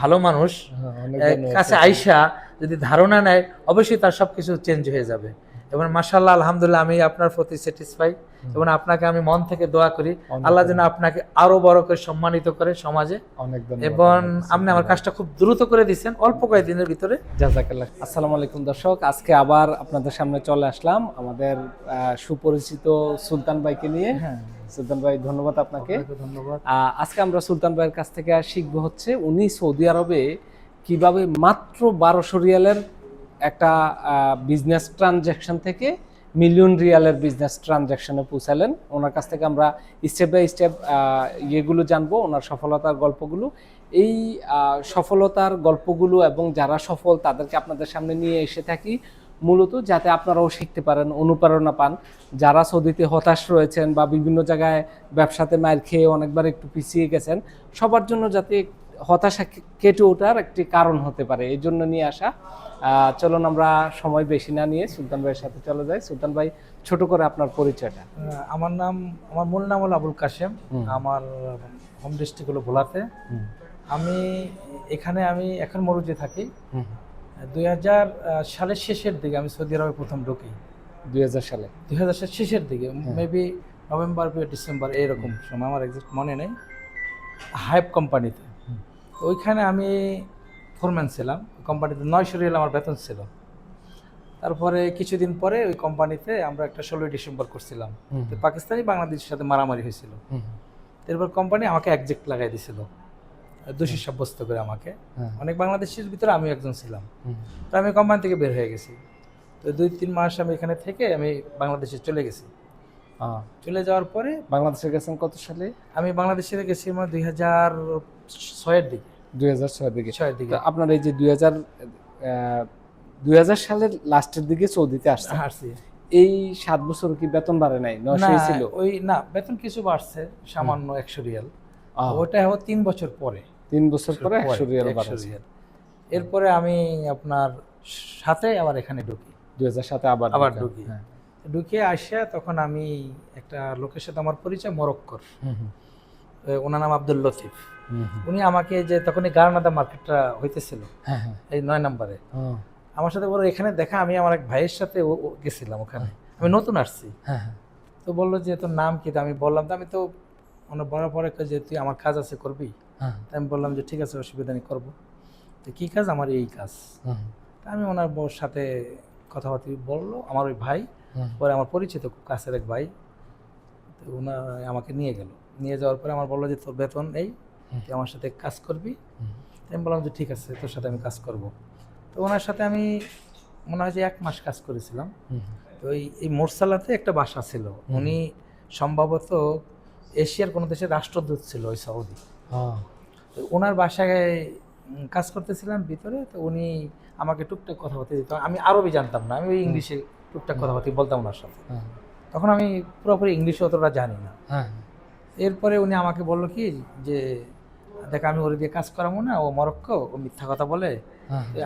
ভালো মানুষ কাছে আইসা যদি ধারণা নেয় অবশ্যই তার সবকিছু চেঞ্জ হয়ে যাবে। এবং মাশাআল্লাহ আলহামদুলিল্লাহ আমি আপনার প্রতি স্যাটিসফাই এবং আপনাকে আমি মন থেকে দোয়া করি আল্লাহ যেন আপনাকে আরো বড় করে সম্মানিত করে সমাজে। এবং আপনি আমার কাজটা খুব দ্রুত করে দিচ্ছেন অল্প কয়েকদিনের ভিতরে। জাযাকাল্লাহ। আসসালামু আলাইকুম দর্শক, আজকে আবার আপনাদের সামনে চলে আসলাম আমাদের সুপরিচিত সুলতান ভাইকে নিয়ে। সুলতান ভাই ধন্যবাদ আপনাকে। ধন্যবাদ। আজকে আমরা সুলতান ভাইয়ের কাছ থেকে শিখবো হচ্ছে উনি সৌদি আরবে কিভাবে মাত্র 1200 রিয়ালের একটা বিজনেস ট্রানজ্যাকশন থেকে মিলিয়ন রিয়ালের বিজনেস ট্রানজ্যাকশনে পৌঁছালেন। ওনার কাছ থেকে আমরা স্টেপ বাই স্টেপ ইয়েগুলো জানবো, ওনার সফলতার গল্পগুলো। এই সফলতার গল্পগুলো এবং যারা সফল তাদেরকে আপনাদের সামনে নিয়ে এসে থাকি মূলত যাতে আপনারাও শিখতে পারেন, অনুপ্রেরণা পান। যারা সৌদিতে হতাশ রয়েছেন বা বিভিন্ন জায়গায় ব্যবসাতে মার খেয়ে অনেকবার একটু পিছিয়ে গেছেন, সবার জন্য যাতে হতাশা কেটে ওঠার একটি কারণ হতে পারে, এই জন্য নিয়ে আসা। চলুন আমরা সময় বেশি না নিয়ে সুলতান ভাইয়ের সাথে চলে যাই। সুলতান ভাই, ছোট করে আপনার পরিচয়টা। আমার মূল নাম হলো আবুল কাশেম। আমার হোম ডিস্ট্রিক্ট হলো ভোলাতে। আমি এখন মরুজে থাকি। 2000 সালের শেষের দিকে আমি সৌদি আরবে প্রথম ঢুকি। 2000 সালে শেষের দিকে, মেবি নভেম্বর বা ডিসেম্বর এরকম সময়, আমার এক্সাক্ট মনে নেই। হাইপ কোম্পানিতে, ওইখানে আমি ফোরম্যান ছিলাম। কোম্পানিতে 900 রিয়াল আমার বেতন ছিল। তারপরে কিছুদিন পরে ওই কোম্পানিতে আমরা একটা 16 ডিসেম্বর করছিলাম, তো পাকিস্তানি বাংলাদেশের সাথে মারামারি হয়েছিল। এরপর কোম্পানি আমাকে একজেক্ট লাগাই দিয়েছিল, দোষী সাব্যস্ত করে আমাকে। অনেক বাংলাদেশের ভিতরে আমিও একজন ছিলাম। তো আমি কোম্পানি থেকে বের হয়ে গেছি। তো 2-3 মাস আমি এখানে থেকে আমি বাংলাদেশে চলে গেছি। চলে যাওয়ার পরে বাংলাদেশে গেছেন কত সালে? আমি বাংলাদেশে গেছি 2006-এর দিকে। 2006 দিকে। আপনার এই যে 2000 সালের লাস্টের দিকে সৌদিতে আসছি, এই 7 বছর কি বেতন বাড়ে নাই? 900 ছিল। ওই না, বেতন কিছু বাড়ছে সামান্য 100 রিয়াল। ওটা 3 বছর পরে 3 বছর পরে 100 রিয়াল বাড়ছে। এরপরে আমি আপনার সাথে আবার এখানে ঢুকি। 2007-এ আবার ঢুকি। ঢুকে আসা তখন আমি একটা লোকের সাথে আমার পরিচয়, মরক্কোর। ওনার নাম আব্দুল লতিফ। উনি আমাকে যে তখন এই গার্নাদা মার্কেটটা হইতেছিল এই 9 নম্বরে, আমার সাথে বললো এখানে দেখা। আমি আমার এক ভাইয়ের সাথে গেছিলাম ওখানে, আমি নতুন আসছি। তো বললো যে তোর নাম কি? আমি বললাম তো আমি তো বলার পরে যে তুই আমার কাজ আছে করবি। আমি বললাম যে ঠিক আছে, অসুবিধা নেই, করবো। তো কী কাজ? আমার এই কাজ। আমি ওনার বউর সাথে কথাবার্তা বললো আমার ওই ভাই, পরে আমার পরিচিত কাছের এক ভাই, তো ওনার আমাকে নিয়ে গেল। নিয়ে যাওয়ার পরে আমার বললো যে তোর বেতন এই, তুই আমার সাথে কাজ করবি। আমি বললাম যে ঠিক আছে, তোর সাথে আমি কাজ করব। তো ওনার সাথে আমি মনে হয় যে 1 মাস কাজ করেছিলাম। তো এই মোরসালাতে একটা বাসা ছিল। উনি সম্ভবত এশিয়ার কোনো দেশের রাষ্ট্রদূত ছিল ওই সৌদি। তো ওনার বাসায় কাজ করতেছিলাম ভিতরে। তো উনি আমাকে টুকটাক কথাবার্তা দিত। আমি আরবি জানতাম না, আমি ওই ইংলিশে টুকটাক কথাবার্তা বলতাম ওনার সাথে। তখন আমি পুরোপুরি ইংলিশ অতটা জানি না। এরপরে উনি আমাকে বললো কি যে দেখ, আমি ওরে দিয়ে কাজ করাবো না, ও মরক্কো, ও মিথ্যা কথা বলে,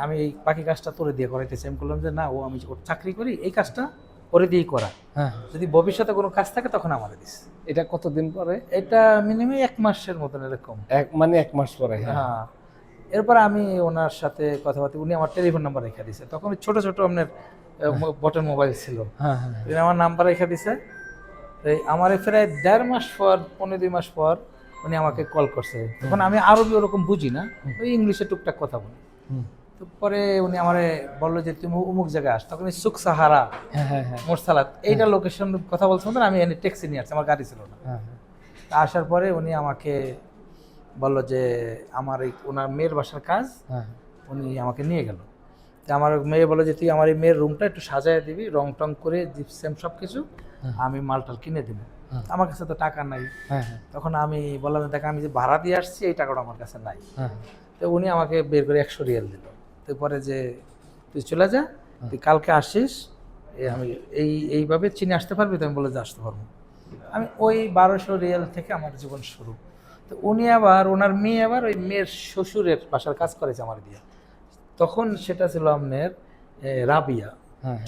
আমি এই বাকি কাজটা তোরে দিয়ে করাইতেছি। আমি বললাম যে না, আমি ওর চাকরি করি, এই কাজটা ওরে দিয়েই করা, যদি ভবিষ্যতে কোনো কাজ থাকে তখন আমার দিস। এটা কতদিন পরে? এটা মিনিমাম 1 মাসের মতন এরকম। 1 মাস পরে। হ্যাঁ। এরপর আমি ওনার সাথে কথাবার্তা, উনি আমার টেলিফোন নাম্বার রেখে দিছে। তখন ছোট ছোট আপনার বটন মোবাইল ছিল, আমার নাম্বার রেখে দিছে। আমার প্রায় 1.5 মাস পর, 1.5-2 মাস পর উনি আমাকে কল করছে। তখন আমি আরবি ওরকম বুঝি না, ওই ইংলিশে টুকটাক কথা বলি। তো পরে উনি আমারে বললো যে তুমি অমুক জায়গায় আস। তখন সুখ সাহারা, মোরসালাত, এইটা লোকেশন কথা বলছিলাম। আমি এনে ট্যাক্সি নিয়ে আসছি, আমার গাড়ি ছিল না। আসার পরে উনি আমাকে বললো যে আমার এই ওনার মেয়ের বাসার কাজ, উনি আমাকে নিয়ে গেল। তো আমার মেয়ে বললো যে তুই আমার এই মেয়ের রুমটা একটু সাজায় দিবি, রং টং করে জিপসাম সব কিছু, আমি মালটাল কিনে দেবো। আমার কাছে তো টাকা নাই। তখন আমি বললাম দেখ, আমি যে ভাড়া দিয়ে আসছি এই টাকাটা আমার কাছে নাই। তো উনি আমাকে বের করে 100 রিয়াল দিল। তো পরে যে তুই চলে যা, তুই কালকে আসিস, আমি এইভাবে চিনে আসতে পারবি? তো আমি বলে যে আসতে পারবো। আমি ওই 1200 রিয়াল থেকে আমার জীবন শুরু। তো উনি আবার, ওনার মেয়ে আবার ওই মেয়ের শ্বশুরের বাসার কাজ করেছে আমার দিয়ে। তখন সেটা ছিল আপনার রাবিয়া,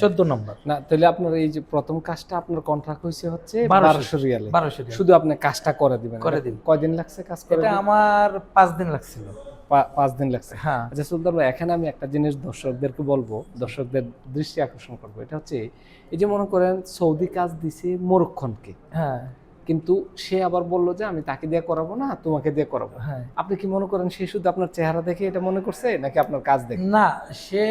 14 নম্বর। না, তাহলে আপনার এই যে প্রথম কাজটা আপনার কন্ট্রাক্ট হয়েছে হচ্ছে 1200 রিয়ালে। 1200 রিয়াল শুধু আপনি কাজটা করে দিবেন। করে দিন। কয়দিন লাগছে কাজ করে? এটা আমার 5 দিন লাগছিল। 5 দিন লাগছে। হ্যাঁ আচ্ছা সুলতান ভাই, এখানে আমি একটা জিনিস দর্শকদেরকে বলবো, দর্শকদের দৃষ্টি আকর্ষণ করবো, এটা হচ্ছে এই যে মনে করেন সৌদি কাজ দিছে মরক্কনকে, হ্যাঁ কিন্তু সে আবার বললো যে আমি তাকে দিয়ে করাবো না, তোমাকে দিয়ে করাবো। হ্যাঁ। আপনি কি মনে করেন সে শুধু আপনার চেহারা দেখে এটা মনে করছে, নাকি আপনার কাজ দেখে? না, সে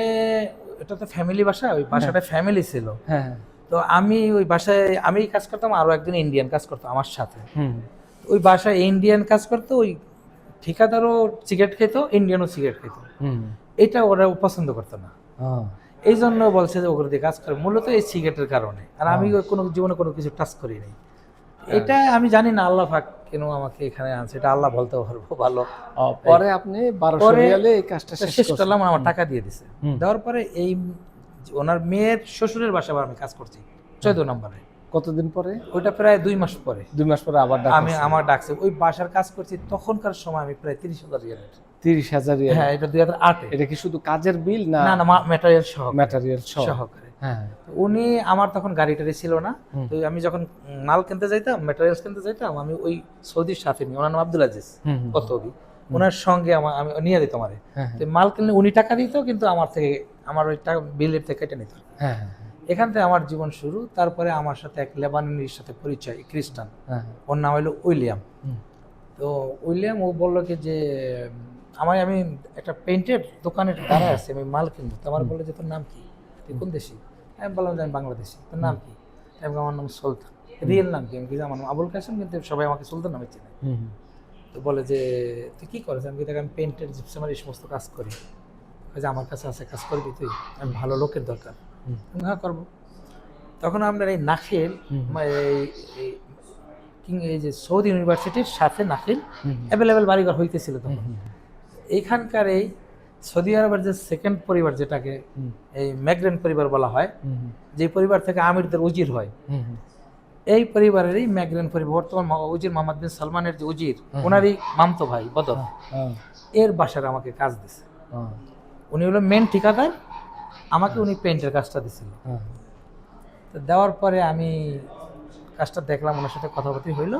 এটা তো ফ্যামিলি বাসা, ওই বাসাটা ফ্যামিলি ছিল। হ্যাঁ হ্যাঁ। তো আমি ওই বাসায় আমি কাজ করতাম, আরো একজন ইন্ডিয়ান কাজ করতো আমার সাথে। হুম ওই বাসায় ইন্ডিয়ান কাজ করতো, ওই ঠিকাদারও সিগারেট খেত, ইন্ডিয়ানও সিগারেট খেত। হুম। এটা ওরা পছন্দ করতো না, এই জন্য বলছে যে ওগুলো দিয়ে কাজ করে, মূলত এই সিগারেটের কারণে। আর আমি কোনো জীবনে কোনো কিছু টাচ করি নাই। এটা আমি জানি না আল্লাহ পাক কেন আমাকে এখানে আনছে, এটা আল্লাহ বলতে পারবো ভালো। পরে আপনি 1200 রিয়ালে এই কাজটা শেষ করছেন। করলাম, আমার টাকা দিয়ে দিছে। দেওয়ার পরে এই ওনার মেয়ের শ্বশুরের বাসায় আবার আমি কাজ করছি 14 নম্বরে। কতদিন পরে? ওইটা প্রায় 2 মাস পরে। 2 মাস পরে আবার আমি আমার ডাকছে, ওই বাসার কাজ করছি তখনকার সময় আমি প্রায় 30,000 রিয়ালের। 30,000 রিয়াল? হ্যাঁ, এটা 2008-এ। এটা কি শুধু কাজের বিল না? না না, ম্যাটেরিয়াল সহ, ম্যাটেরিয়াল সহকারে। হ্যাঁ। উনি আমার তখন গাড়ি টাড়ি ছিল না, তো আমি যখন মাল কিনতে যাইতাম, ম্যাটেরিয়ালস কিনতে যাইতাম, আমি ওই সৌদির সাথে নিয়ে, ওনার নাম আব্দুল আজিজ কতবি, ওনার সঙ্গে আমি নিয়ে দিত আমারে। তো মাল কিনলে উনি টাকা দিত, কিন্তু আমার থেকে, আমার ওই টাকা বিলের থেকে কেটে নিত। হ্যাঁ। এখান থেকে আমার জীবন শুরু। তারপরে আমার সাথে এক লেবাননির সাথে পরিচয়, খ্রিস্টান, ওর নাম হলো উইলিয়াম। তো উইলিয়াম ও বললো কি যে আমি একটা পেইন্টের দোকানের দাঁড়ায় আছি, আমি মাল কিনবো। তো আমার বললো যে তোর নাম কি, তুই কোন দেশি? আমি বললাম যে আমি বাংলাদেশি। তোর নাম কি? আমি আমার নাম সুলতান। রিয়েল নাম কি? আমি কি, আমার নাম আবুল কাসেম, কিন্তু সবাই আমাকে সুলতান নামে চেনে। তো বলে যে তুই কি করিস? আমি কি, আমি পেইন্টের জিপসামের এই সমস্ত কাজ করি। যে আমার কাছে আছে, কাজ করবি তুই? আমি ভালো লোকের দরকার। হ্যাঁ করবো। তখন আপনার এই নাখিল, এই যে সৌদি ইউনিভার্সিটির সাথে নাখিল অ্যাভেলেবেল বাড়িঘর হইতেছিল তখন। এইখানকার এই সৌদি আরবের যে সেকেন্ড পরিবার, যেটাকে এই ম্যাগ্রেন পরিবার বলা হয়, যে পরিবার থেকে আমিরদের উজির হয়, এই পরিবারেরই ম্যাগ্রেন পরিবার, বর্তমান উজির মোহাম্মদ বিন সালমানের যে উজির, ওনারই মামতো ভাই বদর, এর বাসার আমাকে কাজ দিছে। উনি হলো মেন ঠিকাদার, আমাকে উনি পেইন্টের কাজটা দিছিল। তো দেওয়ার পরে আমি কাজটা দেখলাম, ওনার সাথে কথাবার্তা হইলো।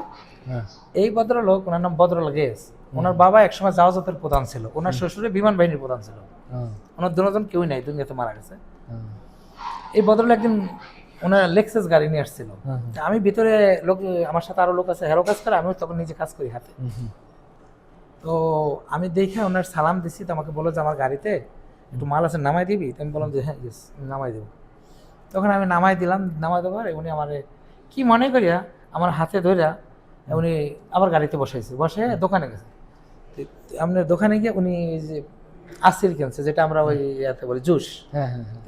এই ভদ্রলোক, ওনার নাম বদরুল গেস, ওনার বাবা একসময় জাহাজের প্রধান ছিল, ওনার শ্বশুরে বিমান বাহিনীর প্রধান ছিল। ওনার দুজন কেউই নাই, দুনিয়াতে মারা গেছে। এই ভদ্রলোক একদিন ওনার লেক্সাস গাড়ি নিয়ে আসছিল। আমি ভিতরে লোক, আমার সাথে আরো লোক আছে, হেরো কাজ করে, আমিও তখন নিজে কাজ করি হাতে। তো আমি দেখে ওনার সালাম দিছি। তো আমাকে বললো যে আমার গাড়িতে একটু মাল আছে, নামাই দিবি? তো আমি বললাম যে হ্যাঁ ইয়েস, নামাই দেবো। তখন আমি নামাই দিলাম, নামাই দেওয়ার উনি আমার কি মনে করিয়া আমার হাতে ধরিয়া উনি আবার গাড়িতে বসাইছে, বসে দোকানে গেছে। আপনার দোকানে গিয়ে উনি যে আসির কিনছে, যেটা আমরা ওই ইয়াতে বলি জুস,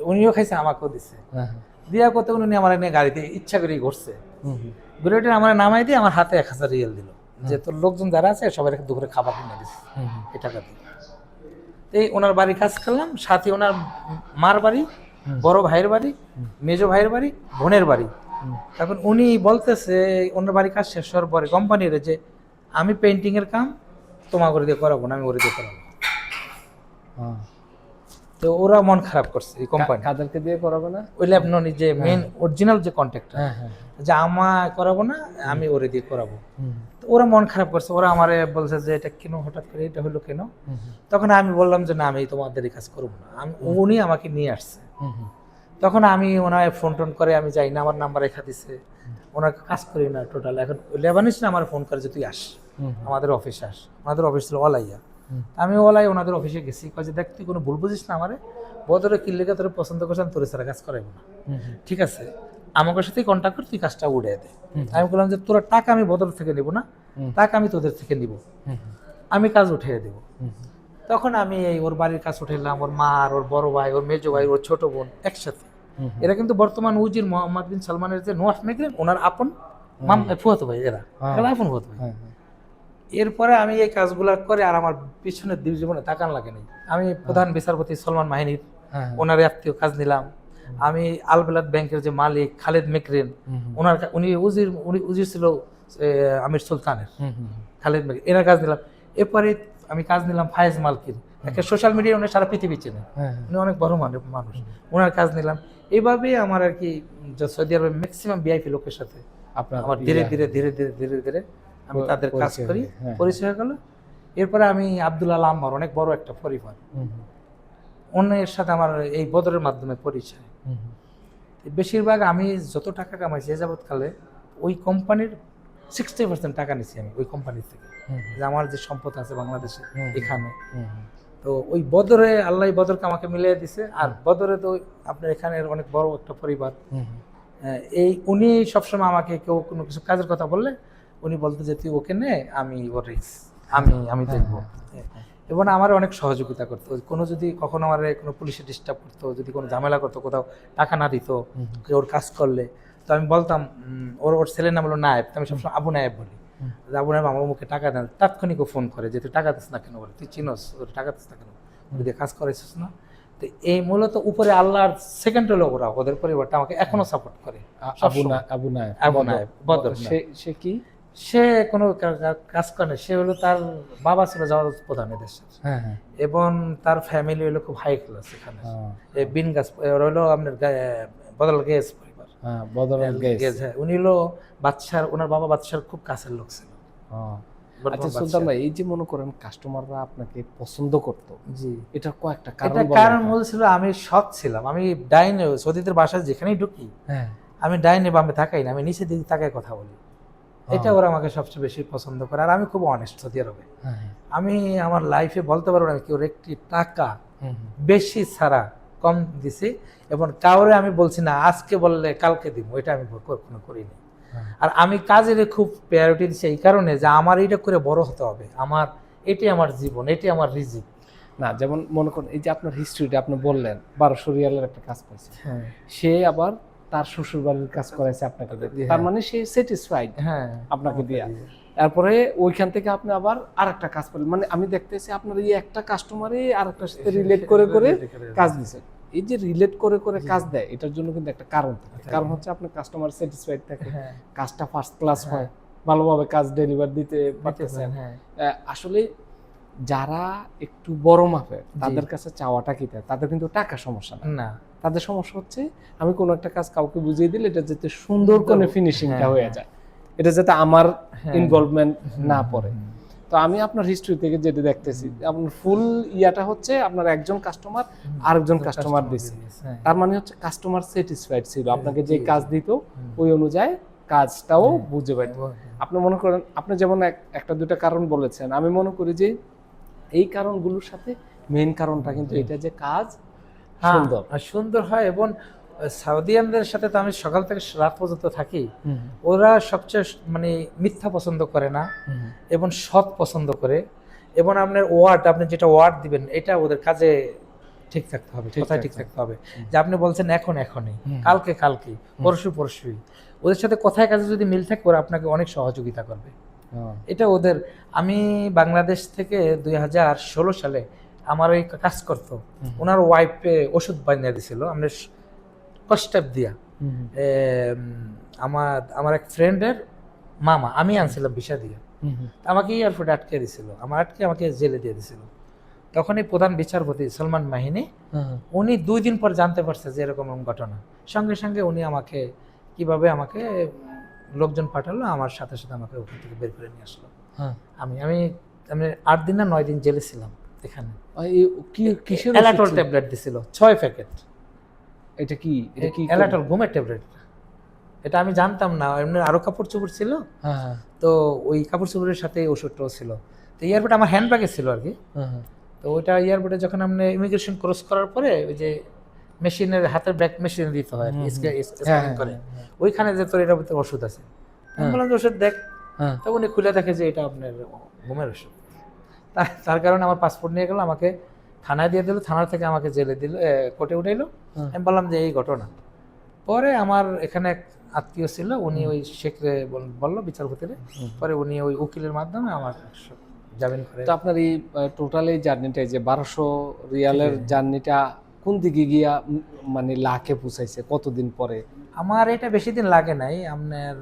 উনিও খাইছে, আমাকেও দিচ্ছে। দিয়া করতে উনি আমার নিয়ে গাড়িতে ইচ্ছা করে ঘুরছে, ঘুরে উঠে আমার নামাই দিয়ে আমার হাতে 1000 রিয়াল দিল, যে তোর লোকজন যারা আছে সবাই দুপুরে খাবার কিনে দিচ্ছে এই টাকা দিয়ে। এই ওনার বাড়ি কাজ করলাম, সাথে ওনার মার বাড়ি, বড় ভাইয়ের বাড়ি, মেজো ভাইয়ের বাড়ি, বোনের বাড়ি। তখন উনি বলতেছে ওনার বাড়ি কাজ শেষ হওয়ার পরে কোম্পানির যে আমি পেইন্টিং এর কাম তোমার করে দিয়ে করাবো না, আমি ওরে দিয়ে করাবো। তো ওরা মন খারাপ করছে, এই কোম্পানি। কাদেরকে দিয়ে করাবে না? ওই লেবননি যে মেইন অরিজিনাল যে কন্ট্রাক্টর, যে আমায় করাবো না, আমি ওরে দিয়ে করাবো। তো ওরা মন খারাপ করছে, ওরা আমারে বলছে যে এটা কেন হঠাৎ করে এটা হলো কেন? তখন আমি বললাম যে না, আমি তোমাদের এই কাজ করবো না। উনি আমাকে নিয়ে আসছে। তখন আমি ওনার ফোন টোন করে, আমি যাই না, আমার নাম্বার রেখা দিছে, ওনার কাজ করি না টোটাল। এখন লেবানিস না আমার ফোন করে যে তুই আস আমাদের অফিসে আস। ওনাদের অফিস ছিল ওলাইয়া। আমি ওলাই ওনাদের অফিসে গেছি, কাজে দেখ তুই কোনো ভুল বুঝিস না, আমারে বদরে কি লেগে তোর পছন্দ করছেন, তোর ছাড়া কাজ করাইবো না, ঠিক আছে? আমাদের সাথেই কন্ট্যাক্ট কর, তুই কাজটা উড়ে দে। আমি বললাম যে তোরা টাকা আমি বদর থেকে নিব না, টাকা আমি তোদের থেকে নিব, আমি কাজ উঠিয়ে দেব। তখন আমি এই ওর বাড়ির কাজ উঠাইলাম, ওর মা আর ওর বড় ভাই, ওর মেজো ভাই, ওর ছোট বোন একসাথে। এরা কিন্তু বর্তমান উজির মোহাম্মদ বিন সালমানের যে নওয়াফ মেগরেন, ওনার আপন ফুয়াতো ভাই, এরা আপন ফুয়াতো ভাই। এরপরে আমি এই কাজগুলা করে আর আমার পিছনের জীবনে তাকান লাগে নাই। আমি প্রধান বিচারপতি সলমান মাহিনীর ওনার আত্মীয় কাজ নিলাম। আমি আলবেলাদ ব্যাংকের যে মালিক খালেদ মেকরেন, উনি উজির ছিল আমির সুলতানের, খালেদ মেকরেন, এনার কাজ নিলাম। এরপরে আমি কাজ নিলাম ফায়েজ মালকির, একটা সোশ্যাল মিডিয়া উনি সারা পৃথিবী চেনে, উনি অনেক বড় মানুষ, ওনার কাজ নিলাম। এইভাবে আমার আর কি সৌদি আরবের ম্যাক্সিমাম ভিআইপি লোকের সাথে আমার ধীরে ধীরে আমি তাদের কাজ করি, পরিচয় হয়ে গেল। এরপরে আমি আব্দুল আল আম্মার, অনেক বড় একটা পরিবার, অন্যের সাথে আমার এই বদরের মাধ্যমে পরিচয়। বেশিরভাগ আমি যত টাকা কামাইছি এ যাবৎকালে ওই কোম্পানির 60% টাকা নিছি আমি ওই কোম্পানি থেকে, যে আমার যে সম্পদ আছে বাংলাদেশে এখানে। তো ওই বদরে আল্লাহ বদরকে আমাকে মিলিয়ে দিছে। আর বদরে তো আপনার এখানের অনেক বড় একটা পরিবার। এই উনি সবসময় আমাকে কেউ কোনো কিছু কাজের কথা বললে উনি বলতে যে তুই ওকে নে, আমি ওর আমি দেখবো। এবং আমার অনেক সহযোগিতা করতো। কোনো যদি কখনো আমার কোনো পুলিশে ডিস্টার্ব করতো, যদি কোনো ঝামেলা করতো, কোথাও টাকা না দিত, কেউ ওর কাজ করলে, তো আমি বলতাম ওর ছেলের নাম হলো নায়েব, তো আমি সবসময় আবু নায়েব বলি। আবু নায়েব আমার মুখে টাকা দেন, তাৎক্ষণিক ফোন করে যে তুই টাকা দিস না কেন, বলে তুই চিনোস ওর টাকা দিস না কেন, যদি কাজ করেছিস না। তো এই মূলত উপরে আল্লাহর সেকেন্ড হলো ওরা, ওদের পরিবারটা আমাকে এখনো সাপোর্ট করে। আবু নায়েব বদর সে কি, সে কোনো কাজ করে না, সে হলো তার বাবা ছিল জাওয়াজ প্রধান এদেশের, এবং তার ফ্যামিলি হলো খুব হাই ক্লাস এখানে। বিন গাছ ওরা হলো আপনার বদল গেজ পরিবার, উনি হলো বাদশার, ওনার বাবা বাদশার খুব কাছের লোক ছিল। আচ্ছা সুলতান ভাই, এই যে মনে করেন কাস্টমাররা আপনাকে পছন্দ করতো, জি, এটা কয়েকটা কারণ মূল ছিল আমি সৎ ছিলাম। আমি ডাইনে সৌদিদের বাসায় যেখানেই ঢুকি আমি ডাইনে বামে তাকাই না, আমি নিচে দিকে তাকায় কথা বলি। এটা ওরা আমাকে সবচেয়ে বেশি পছন্দ করে। আর আমি খুব অনেস্ট সৌদি আরবে। আমি আমার লাইফে বলতে পারবো না কেউ একটি টাকা বেশি ছাড়া কম দিছি, এবং কাউরে আমি বলছি না আজকে বললে কালকে দিব, এটা আমি কখনো করিনি। আর আমি কাজের খুব প্রায়োরিটি দিচ্ছি এই কারণে যে আমার এটা করে বড় হতে হবে, আমার এটি আমার জীবন, এটি আমার রিজিক। না যেমন মনে করেন এই যে আপনার হিস্ট্রিটা আপনি বললেন 1200 রিয়ালের একটা কাজ পাইছে, সে আবার তার শ্বশুর বাড়ির কাজ করাইছে আপনাকে দিয়ে, তার মানে সে স্যাটিসফাইড আপনাকে দিয়ে। তারপরে ওইখান থেকে আপনি আবার আরেকটা কাজ পেলেন, মানে আমি দেখতেছি আপনার এই একটা কাস্টমারই আরেকটার সাথে রিলেট করে করে কাজ দিছে। এই যে রিলেট করে করে কাজ দেয়, এটার জন্য কিন্তু একটা কারণ থাকে। কারণ হচ্ছে আপনার কাস্টমার স্যাটিসফাইড থাকে, কাজটা ফার্স্ট ক্লাস হয়, ভালোভাবে কাজ ডেলিভার দিতে পারতেছেন। আসলে যারা একটু বড় মাপের তাদের কাছে চাওয়াটা কি, তাদের কিন্তু টাকা সমস্যা না, তাদের সমস্যা হচ্ছে আমি কোনো একটা কাজ কাউকে বুঝিয়ে দিলে এটা যাতে সুন্দর করে ফিনিশিংটা হয়ে যায়, এটা যাতে আমার ইনভলভমেন্ট না পড়ে। তো আমি আপনার হিস্ট্রি থেকে যেটা দেখতেছি, আপনার ফুল ইয়াটা হচ্ছে আপনার একজন কাস্টমার আরেকজন কাস্টমার দিছে, তার মানে হচ্ছে কাস্টমার স্যাটিসফাইড ছিল, আপনাকে যে কাজ দিত ওই অনুযায়ী কাজটাও বুঝে পাইত। আপনি মনে করেন আপনি যেমন একটা দুটা কারণ বলেছেন, আমি মনে করি যে এই কারণগুলোর সাথে মেইন কারণটা কিন্তু এটা যে কাজ সুন্দর হয়। এবং সাউদিয়ানদের সাথে তো আমি সকাল থেকে রাত পর্যন্ত থাকি, ওরা সবচেয়ে মানে মিথ্যা পছন্দ করে না এবং সৎ পছন্দ করে। এবং আপনার ওয়ার্ড, আপনি যেটা ওয়ার্ড দিবেন এটা ওদের কাজে ঠিক থাকতে হবে, কথায় ঠিক থাকতে হবে। যে আপনি বলছেন এখনই, কালকে পরশুই, ওদের সাথে কথায় কাজে যদি মিল থাকে ওরা আপনাকে অনেক সহযোগিতা করবে। এটা ওদের। আমি বাংলাদেশ থেকে 2016 সালে আমার ওই কাজ করতো, ওনার ওয়াইফে ওষুধ বানিয়ে দিছিল আপনার কষ্টাপ দিয়া, আমার এক ফ্রেন্ডের মামা, আমি আনছিলাম ভিসা দিয়ে, আমাকে এয়ারপোর্টে আটকে দিছিল, আমাকে জেলে দিয়ে দিছিল। তখন এই প্রধান বিচারপতি সলমান মাহিনী, উনি 2 দিন পর জানতে পারছে যে এরকম ঘটনা, সঙ্গে সঙ্গে উনি আমাকে কিভাবে আমাকে লোকজন পাঠালো, আমার সাথে সাথে আমাকে ওখান থেকে বের করে নিয়ে আসলো। আমি 8 দিন না 9 দিন জেলে ছিলাম এখানে। এলাটল ট্যাবলেট দিছিল 6 প্যাকেট। এটা কি এলাটল ঘুমের ট্যাবলেট, এটা আমি জানতাম না। এমনি আরো কাপড় চোপড় ছিল, তো ওই কাপড় চোপড়ের সাথে ওষুধটাও ছিল। তো এয়ারপোর্টে আমার হ্যান্ড ব্যাগে ছিল আর কি। তো ওইটা এয়ারপোর্টে যখন আপনি ইমিগ্রেশন ক্রস করার পরে ওই যে মেশিনের হাতের ব্যাগ মেশিনে দিতে হয় স্ক্যানিং করে, ওইখানে যে তোর এটার ভিতরে ওষুধ আছে, আমি বললাম যে ওষুধ দেখ। তো উনি খুলে দেখে যে এটা আপনার ঘুমের ওষুধ। তার কারণে আমার পাসপোর্ট নিয়ে গেল, আমাকে থানায় দিয়ে দিল, থানা থেকে আমাকে জেলে দিল, কোর্টে উঠাইলো। আমি বললাম যে এই ঘটনা। পরে আমার এখানে এক আত্মীয় ছিল, উনি ওই শেখরে বললো বিচারপতিরে, পরে উনি ওই উকিলের মাধ্যমে আমার জামিন করে। তো আপনার এই টোটাল এই জার্নিটা, যে 1200 রিয়ালের জার্নিটা কোন দিকে গিয়া মানে লাখে পৌঁছাইছে, কতদিন পরে? আমার এটা বেশি দিন লাগে নাই, আপনার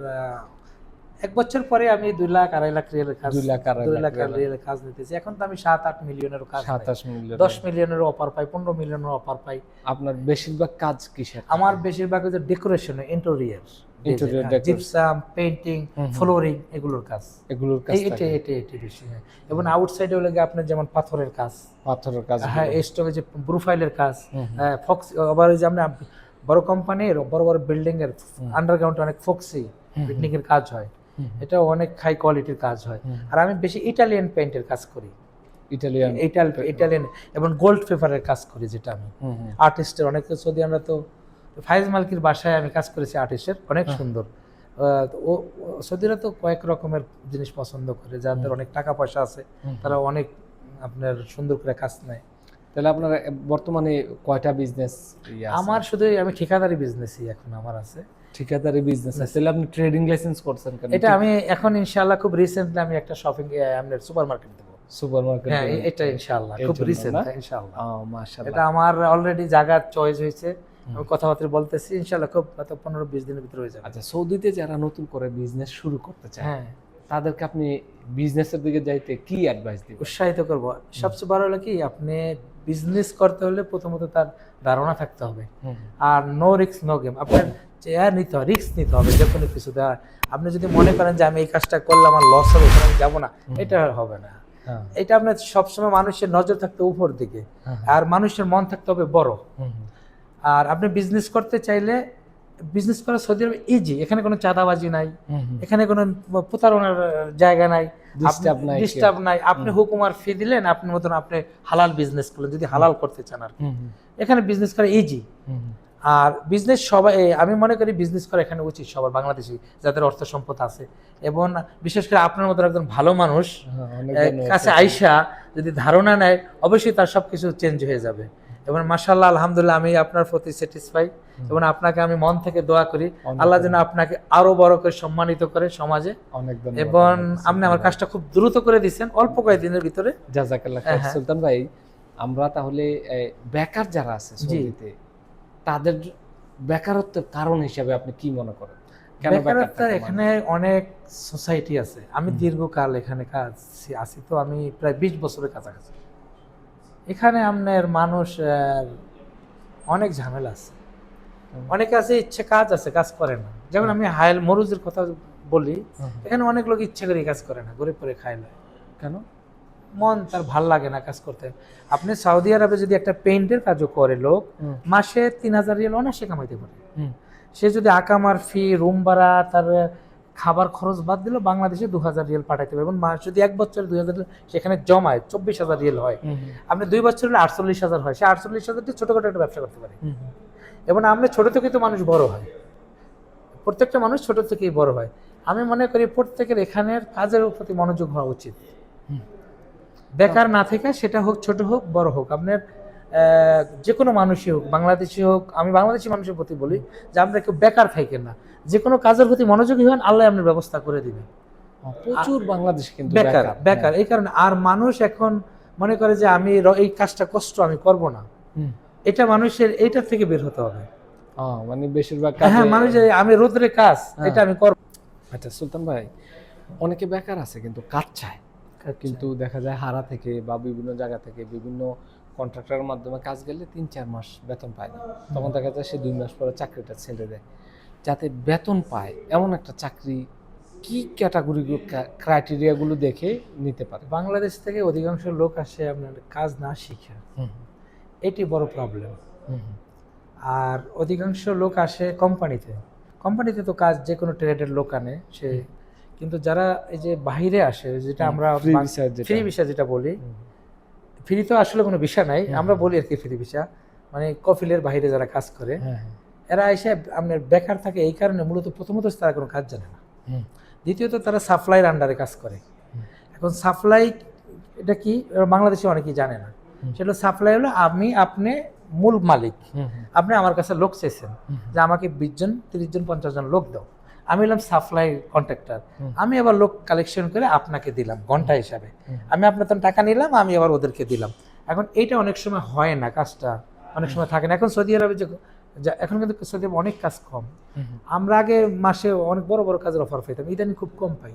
1 বছর পরে আমি 2 লাখ 2.5 লাখ রিয়ালের কাজ 2 লাখ 2.5 লাখ রিয়ালের কাজ নিতেছি। এখন তো আমি 7-8 মিলিয়নেরও কাজ পাই। 27 মিলিয়ন 10 মিলিয়নেরও অফার পাই, 15 মিলিয়নেরও অফার পাই। আপনার বেশিরভাগ কাজ কিসের? আমার বেশিরভাগ হচ্ছে decoration, interior, Interior decoration। Gypsum, painting, flooring, এগুলোর কাজ। এগুলোর কাজ এটা বেশি, হ্যাঁ। এবং আউটসাইডে হলে গিয়ে আপনার যেমন পাথরের কাজ, পাথরের কাজ, হ্যাঁ, স্টকে যে প্রোফাইলের কাজ, ফক্স, আবার ওই যে আমরা বড় কোম্পানির বড় বড় বিল্ডিং এর আন্ডারগ্রাউন্ডে অনেক ফক্সি বিল্ডিং এর কাজ হয়, এটা অনেক হাই কোয়ালিটির কাজ হয়। আর আমি বেশি ইটালিয়ান পেইন্টের কাজ করি, ইটালিয়ান এবং গোল্ড পেপারের কাজ করি, যেটা আমি আর্টিস্টের অনেক সৌদি, আমরা তো ফাইজ মালিকের বাসায় আমি কাজ করেছি আর্টিস্টের, অনেক সুন্দর। ও সৌদিরা তো কয়েক রকমের জিনিস পছন্দ করে, যাদের অনেক টাকা পয়সা আছে তারা অনেক আপনার সুন্দর করে কাজ নেয়। তাহলে আপনার বর্তমানে কয়টা বিজনেস? আমার শুধু আমি ঠিকাদারি বিজনেসই এখন আমার আছে। ঠিকাদারি বিজনেস আছে, তাহলে আপনি ট্রেডিং লাইসেন্স করছেন কেন? এটা আমি এখন ইনশাআল্লাহ খুব রিসেন্টলি আমি একটা শপিং আপনার সুপারমার্কেট দেব। সুপারমার্কেট? হ্যাঁ, এটা ইনশাআল্লাহ খুব রিসেন্ট, ইনশাআল্লাহ। মাশাআল্লাহ, এটা আমার অলরেডি জায়গা চয়েস হয়েছে, আমি কথাবার্তা বলতেছি, ইনশাআল্লাহ খুব 15-20 দিনের ভিতরে হয়ে যাবে। আচ্ছা, সৌদিতে যারা নতুন করে বিজনেস শুরু করতে চায়, হ্যাঁ, তাদেরকে আপনি বিজনেসের দিকে যাইতে কি অ্যাডভাইস দিবেন? উৎসাহিত করব। সবচেয়ে বড় হলো কি, আপনি বিজনেস করতে হলে প্রথমত তার ধারণা থাকতে হবে, আর নো রিস্ক নো গেম। আপনার নিতে হবে, রিস্ক নিতে হবে যে কোনো কিছু। আপনি যদি মনে করেন যে আমি এই কাজটা করলে আমার লস হবে, এখানে আমি যাবো না, এটা হবে না। এটা আপনার সবসময় মানুষের নজর থাকতে উপর দিকে, আর মানুষের মন থাকতে হবে বড়। আর আপনি বিজনেস করতে চাইলে বিজনেস করা সৌদি আরবে ইজি, এখানে কোনো চাঁদাবাজি নাই, এখানে কোনো প্রতারণার জায়গা নাই, ডিস্টার্ব নাই। আপনি হুকুমার ফি দিলেন, আপনার মতন আপনি হালাল বিজনেস করলেন, যদি হালাল করতে চান আর কি। এখানে বিজনেস করা ইজি। আর বিজনেস সবাই, আমি মনে করি বিজনেস করা এখানে উচিত সবার, বাংলাদেশি যাদের অর্থ সম্পদ আছে, এবং বিশেষ করে আপনার মতো একজন ভালো মানুষ কাছে আইসা যদি ধারণা নেয়, অবশ্যই তার সবকিছু চেঞ্জ হয়ে যাবে। এবং মাশাআল্লাহ, আলহামদুলিল্লাহ, আমি আপনার প্রতি স্যাটিসফাই, এবং আপনাকে আমি মন থেকে দোয়া করি আল্লাহ যেন আপনাকে আরো বড় করে সম্মানিত করে সমাজে। এবং আপনি আমার কাজটা খুব দ্রুত করে দিচ্ছেন, অল্প কয়েকদিনের ভিতরে। জাযাকাল্লাহ খাইর। সুলতান ভাই, আমরা তাহলে বেকার যারা আছে সৌদিতে, তাদের বেকারত্বের কারণ হিসেবে আপনি কি মনে করেন? বেকারত্বের এখানে অনেক সোসাইটি আছে। আমি দীর্ঘকাল এখানে কাজ আছি, তো আমি প্রায় 20 বছরের কাছাকাছি। এখানে আপনার মানুষ অনেক ঝামেলা আছে, অনেকে আছে ইচ্ছে কাজ আছে, কাজ করে না। যেমন আমি হাইল মরুজের কথা বলি, এখানে অনেক লোক ইচ্ছে করে কাজ করে না, গরিব করে খায় না। কেন? মন তার ভাল লাগে না কাজ করতে। আপনি সৌদি আরবে যদি একটা পেইন্টের কাজও করে লোক, মাসে 3000 রিয়াল অনায়াসে কামাইতে পারে। সে যদি আকামার ফি, রুম ভাড়া, তার খাবার খরচ বাদ দিল, বাংলাদেশে 2000 রিয়াল পাঠাইতে হবে। এবং মাস যদি 1 বছরে 2000 রিয়াল সেখানে জমায় 24000 রিয়াল হয়, আপনি 2 বছর হলে 48000 হয়। সে 48000 দিয়ে ছোটখাটো একটা ব্যবসা করতে পারে। এবং আমরা ছোট থেকেই তো মানুষ বড় হয়, প্রত্যেকটা মানুষ ছোট থেকেই বড় হয়। আমি মনে করি প্রত্যেকের এখানের কাজের প্রতি মনোযোগ হওয়া উচিত, বেকার না থেকে, সেটা হোক ছোট হোক বড় হোক। আপনার যে কোনো মানুষই হোক, বাংলাদেশি হোক, আমি বাংলাদেশি মানুষের প্রতি বলি যে আমরা কেউ বেকার থাকেন না, যে কোনো কাজের প্রতি মনোযোগী হন, আল্লাহ আপনার ব্যবস্থা করে দিবেন। প্রচুর বাংলাদেশ কিন্তু বেকার এই কারণে। আর মানুষ এখন মনে করে যে আমি এই কাজটা কষ্ট আমি করব না, এটা মানুষের এইটার থেকে বের হতে হবে। মানে বেশিরভাগ মানুষ আমি রোদ্রে কাজ, এটা আমি করব। আচ্ছা সুলতান ভাই, অনেকে বেকার আছে কিন্তু কাজ চায়, কিন্তু দেখা যায় হারা থেকে বা বিভিন্ন জায়গা থেকে বিভিন্ন কন্ট্রাক্টরের মাধ্যমে কাজ গেলে 3-4 মাস বেতন পায় না, তখন দেখা যায় সে 2 মাস পরে চাকরিটা ছেড়ে দেয়। যাতে বেতন পায় এমন একটা চাকরি কি ক্যাটাগরিগুলো, ক্রাইটেরিয়াগুলো দেখে নিতে পারে? বাংলাদেশ থেকে অধিকাংশ লোক আসে আপনার কাজ না শিখে, এটি বড় প্রবলেম। আর অধিকাংশ লোক আসে কোম্পানিতে তো কাজ যে কোনো ট্রেডের লোক আনে সে, কিন্তু যারা এই যে বাহিরে আসে, যেটা আমরা ফ্রি ভিসা যেটা বলি, ফ্রি তো আসলে কোনো ভিসা নাই, আমরা বলি আর কি ফ্রি ভিসা, মানে কফিলের বাইরে যারা কাজ করে, এরা এসে আপনার বেকার থাকে এই কারণে, মূলত প্রথমত তারা কোনো কাজ জানে না, দ্বিতীয়ত তারা সাপ্লাইয়ের আন্ডারে কাজ করে। এখন সাপ্লাই এটা কি বাংলাদেশে অনেকেই জানে না, সেটা সাপ্লাই হলো আপনি মূল মালিক, আপনি আমার কাছে লোক চেয়েছেন যে আমাকে 20 জন 30 জন 50 জন লোক দাও, আমি হলাম সাপ্লাই কন্ট্রাক্টর, আমি আবার লোক কালেকশন করে আপনাকে দিলাম ঘন্টা হিসাবে, আমি আপনার তো টাকা নিলাম, আমি আবার ওদেরকে দিলাম। এখন এইটা অনেক সময় হয় না, কাজটা অনেক সময় থাকে না। এখন সৌদি আরবে যে এখন কিন্তু সৌদি আরবে অনেক কাজ কম। আমরা আগে মাসে অনেক বড় বড় কাজের অফার পাইতাম, ইদানিং খুব কম পাই।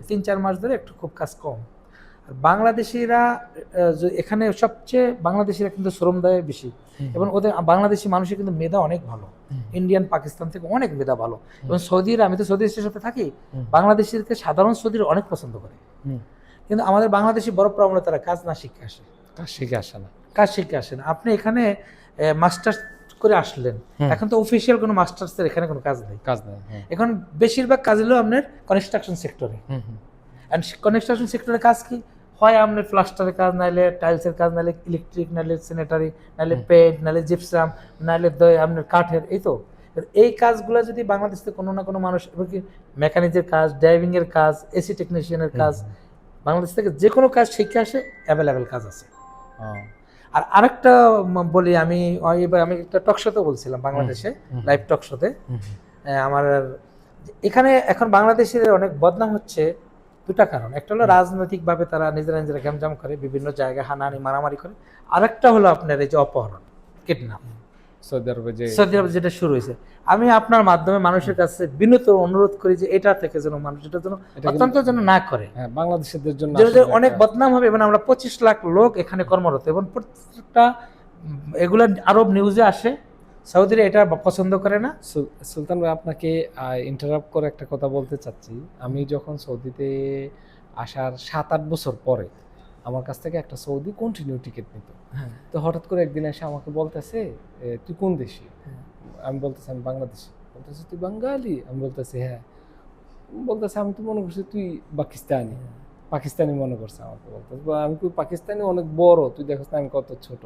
3-4 মাস ধরে একটু খুব কাজ কম। আর বাংলাদেশিরা এখানে সবচেয়ে বাংলাদেশিরা কিন্তু শ্রম দেয় বেশি, এবং ওদের বাংলাদেশি মানুষের কিন্তু মেধা অনেক ভালো, ইন্ডিয়ান পাকিস্তান থেকে অনেক মেধা ভালো। এবং সৌদিরা, আমি তো সৌদি দেশের সাথে থাকি, বাংলাদেশিদেরকে সাধারণ সৌদিরা অনেক পছন্দ করে। কিন্তু আমাদের বাংলাদেশি বড় প্রবলেম, তারা কাজ না শিখে আসে, কাজ শিখে আসে না। কাজ শিখে আসেন। আপনি এখানে মাস্টার্স করে আসলেন, এখন তো অফিসিয়াল কোনো মাস্টার্সের এখানে কোনো কাজ নেই। এখন বেশিরভাগ কাজ হলো আপনার কনস্ট্রাকশন সেক্টরে। অ্যান্ড কনস্ট্রাকশন সেক্টরে কাজ কি হয়, আপনার প্লাস্টারের কাজ, নাইলে টাইলসের কাজ, নাইলে ইলেকট্রিক, নাইলে স্যানিটারি, নাইলে পেইন্ট, নাইলে জিপসাম, নাইলে আপনার কাঠের। এই কাজগুলো যদি বাংলাদেশ থেকে কোনো না কোনো মানুষ, এমনকি মেকানিকের কাজ, ড্রাইভিংয়ের কাজ, এসি টেকনিশিয়ানের কাজ, বাংলাদেশ থেকে যে কোনো কাজ শিখে আসে, অ্যাভেলেবেল কাজ আছে। আর আরেকটা বলি, আমি একটা টক শোতে বলছিলাম বাংলাদেশে, লাইভ টক শোতে, আমার এখানে এখন বাংলাদেশের অনেক বদনাম হচ্ছে দুটা কারণ। একটা হলো রাজনৈতিকভাবে তারা নিজেরা গ্যামজাম করে, বিভিন্ন জায়গায় হানাহানি মারামারি করে। আরেকটা হলো আপনার এই যে অপহরণ, কিডন্যাপ সৌদি আরবে যেটা শুরু হয়েছে। আমি আপনার মাধ্যমে মানুষের কাছে বিনীত অনুরোধ করি যে এটা থেকে যেন মানুষ এটা যেন অত্যন্ত যেন না করে। বাংলাদেশিদের জন্য অনেক বদনাম হবে, এবং আমরা 25 লাখ লোক এখানে কর্মরত, এবং প্রত্যেকটা এগুলো আরব নিউজে আসে, সৌদিরা এটা পছন্দ করে না। সুলতান ভাই, আপনাকে ইন্টারাপ্ট করে একটা কথা বলতে চাচ্ছি। আমি যখন সৌদিতে আসার 7-8 বছর পরে আমার কাছ থেকে একটা সৌদি কন্টিনিউ টিকিট নিত। তো হঠাৎ করে একদিন এসে আমাকে বলতেছে, তুই কোন দেশি? আমি বলতেছি আমি বাংলাদেশি। বলতেছে তুই বাঙালি? আমি বলতেছি হ্যাঁ। বলতেছে আমি তো মনে করছি তুই পাকিস্তানি মনে করছে আমাকে। বলতেছে আমি তুই পাকিস্তানি অনেক বড়, তুই দেখছ আমি কত ছোট।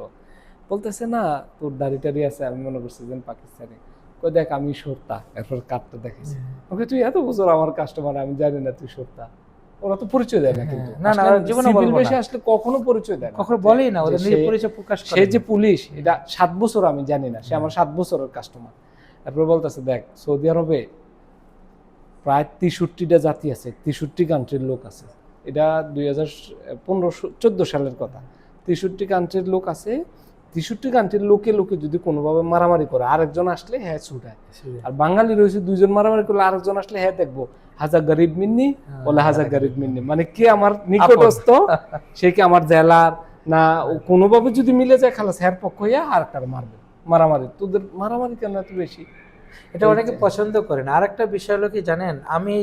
বলতেছে না, তোর দাড়ি টাড়ি আছে, আমি মনে করছি যে পাকিস্তানি। কই দেখ আমি সর্তা। এরপর কার্ডটা দেখেছি। ওকে তুই এত বছর আমার কাস্টমার, আমি জানি না তুই সর্তা। ওরা তো পরিচয় দেয় না, কিন্তু না জীবনে বলবো না, আসলে কখনো পরিচয় দেয় না, কখনো বলেই না, ওদের নিজের পরিচয় প্রকাশ করে। সে যে পুলিশ, এটা 7 বছর আমি জানি না, সে আমার 7 বছরের কাস্টমার। এরপর বলতেছে দেখ, সৌদি আরবে প্রায় 63টা জাতি আছে, 63 কান্ট্রির লোক আছে। এটা 2015-14 সালের কথা। 63 কান্ট্রির লোক আছে। 63 কান্ট্রির লোকে যদি কোনোভাবে মারামারি করে, আরেকজন আসলে হ্যাঁ ছুটায়। আর বাঙালি রয়েছে 2জন মারামারি করলে, আরেকজন আসলে হ্যাঁ দেখবো হাজার গরিব মিন্নি বলে হাজার গরিব মিন্নি, মানে কে আমার নিকটস্থ, সে কি আমার জেলার না, কোনোভাবে যদি মিলে যায় খালাস হ্যার পক্ষ হইয়া আর একটা মারবে। মারামারি, তোদের মারামারি কেন এত বেশি? এটা অনেকে পছন্দ করেন। আর একটা বিষয় হলো কি জানেন, আমি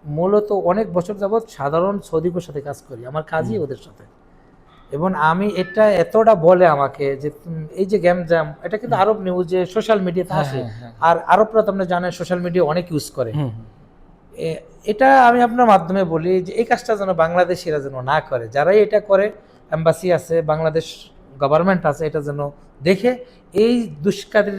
মূলত অনেক বছর যাবৎ সাধারণ সৌদিদের সাথে কাজ করি, আমার কাজই ওদের সাথে। এবং আমি এটা এতটা বলে আমাকে যে এই যে গ্যামজাম, এটা কিন্তু আরব নিউজে সোশ্যাল মিডিয়াতে আসে। আর আরবরা তো আপনারা জানেন সোশ্যাল মিডিয়া অনেক ইউজ করে। এটা আমি আপনার মাধ্যমে বলি যে এই কাজটা যেন বাংলাদেশিরা যেন না করে। যারাই এটা করে, এম্বাসি আছে, বাংলাদেশ গভর্নমেন্ট আছে, এটা যেন দেখে এই দুষ্কারী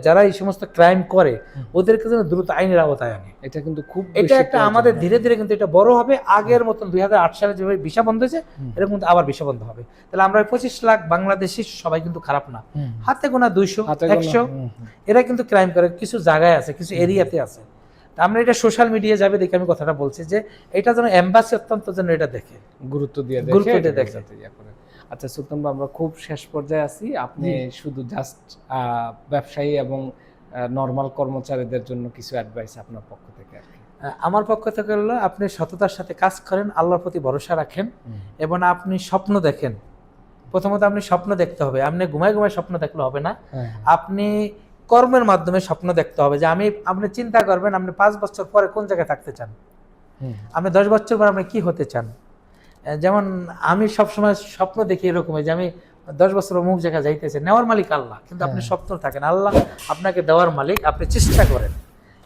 যারা এই সমস্ত ক্রাইম করে ওদেরকে যেন দ্রুত আইনের আওতায় আনে। এটা কিন্তু খুব এটা একটা আমাদের ধীরে ধীরে কিন্তু এটা বড় হবে। আগের মতন 2008 সালে যেভাবে ভিসা বন্ধ হয়েছে, এরকম কিন্তু আবার ভিসা বন্ধ হবে। তাহলে আমরা 25 লাখ বাংলাদেশি সবাই কিন্তু খারাপ না, হাতে গোনা 200-100 এরা কিন্তু ক্রাইম করে, কিছু জায়গায় আছে, কিছু এরিয়াতে আছে। আমরা এটা সোশ্যাল মিডিয়া যাবে দেখে আমি কথাটা বলছি যে এটা যেন এম্বাসি অত্যন্ত যেন এটা দেখে গুরুত্ব দিয়ে দেখে। আচ্ছা সুলতান ভাই, আমরা খুব শেষ পর্যায়ে আছি। আপনি শুধু জাস্ট ব্যবসায়ী এবং নরমাল কর্মচারীদের জন্য কিছু অ্যাডভাইস আপনার পক্ষ থেকে? আমার পক্ষ থেকে হলো, আপনি সততার সাথে কাজ করেন, আল্লাহর প্রতি ভরসা রাখেন, এবং আপনি স্বপ্ন দেখেন। প্রথমত আপনি স্বপ্ন দেখতে হবে, আপনি ঘুমায় স্বপ্ন দেখলে হবে না, আপনি কর্মের মাধ্যমে স্বপ্ন দেখতে হবে। যে আপনি চিন্তা করবেন আপনি 5 বছর পরে কোন জায়গায় থাকতে চান, আপনি 10 বছর পর আপনি কি হতে চান। যেমন আমি সবসময় স্বপ্ন দেখি এরকম যে আমি 10 বছর অমুক জায়গায় যাইতেছি। নেওয়ার মালিক আল্লাহ, কিন্তু আপনি স্বপ্ন থাকেন, আল্লাহ আপনাকে দেওয়ার মালিক, আপনি চেষ্টা করেন।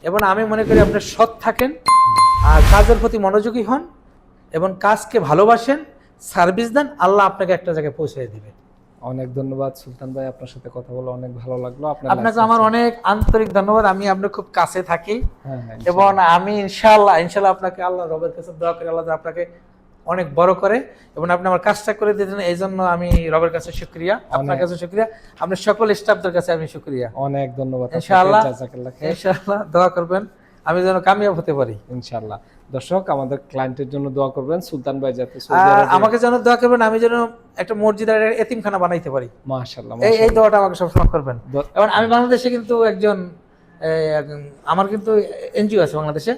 এবং আমি মনে করি আপনি সৎ থাকেন, আর কাজের প্রতি মনোযোগী হন, এবং কাজকে ভালোবাসেন, সার্ভিস দেন, আল্লাহ আপনাকে একটা জায়গায় পৌঁছে দিবে। অনেক ধন্যবাদ সুলতান ভাই, আপনার সাথে কথা বলে অনেক ভালো লাগলো। আপনাকে আমার অনেক আন্তরিক ধন্যবাদ। আমি আপনার খুব কাছে থাকি, এবং আমি ইনশাআল্লাহ আপনাকে আল্লাহ রবের কাছে দোয়া করি আল্লাহ আপনাকে অনেক বড় করে, এবং আপনি আমার কাজটা করে দিয়েছেন, এই জন্য আমি রবের কাছে শুকরিয়া, আপনার কাছে শুকরিয়া, আপনার সকল স্টাফদের কাছে আমি শুকরিয়া। অনেক ধন্যবাদ। ইনশাআল্লাহ দোয়া করবেন আমি যেন কামিয়াব হতে পারি ইনশাআল্লাহ। দর্শক আমাদের ক্লায়েন্টের জন্য দোয়া করবেন, সুলতান ভাই যাতে আর আমাকে যেন দোয়া করবেন, আমি যেন একটা মসজিদ আর এতিমখানা বানাইতে পারি। মাশাআল্লাহ, এই দোয়াটা আমাকে সবসময় করবেন। এবং আমি বাংলাদেশে কিন্তু আমার কিন্তু এনজিও আছে বাংলাদেশে,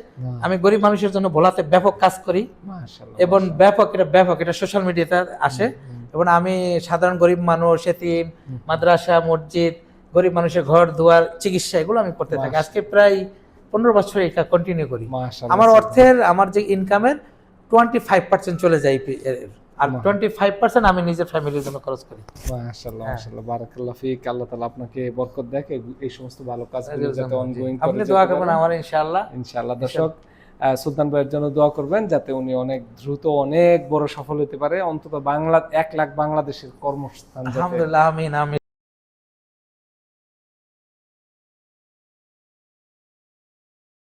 আমি গরিব মানুষের জন্য ভোলাতে ব্যাপক কাজ করি মাশাআল্লাহ, এবং ব্যাপক এটা সোশ্যাল মিডিয়াতে আসে। এবং আমি সাধারণ গরিব মানুষ, এতিম, মাদ্রাসা, মসজিদ, গরিব মানুষের ঘর দুয়ার, চিকিৎসা, এগুলো আমি করতে থাকি। আজকে প্রায় 15 বছর এটা কন্টিনিউ করি। মাশাআল্লাহ। আমার আমার যে ইনকামের 25% চলে যায় আর 25% আমি নিজের ফ্যামিলির জন্য খরচ করি। মাশাআল্লাহ, মাশাআল্লাহ, বারাকাল্লাহ ফিক। আল্লাহ তাআলা আপনাকে বরকত দেখ, এই সমস্ত ভালো কাজগুলো যাতে অনগোইং করে আপনি দোয়া করবেন আমার, ইনশাআল্লাহ। ইনশাআল্লাহ। দর্শক সুলতান ভাইয়ের জন্য দোয়া করবেন যাতে উনি অনেক দ্রুত অনেক বড় সফল হতে পারে, অন্তত 1 লাখ বাংলাদেশের কর্মস্থান। আলহামদুলিল্লাহ, আমিন আমিন।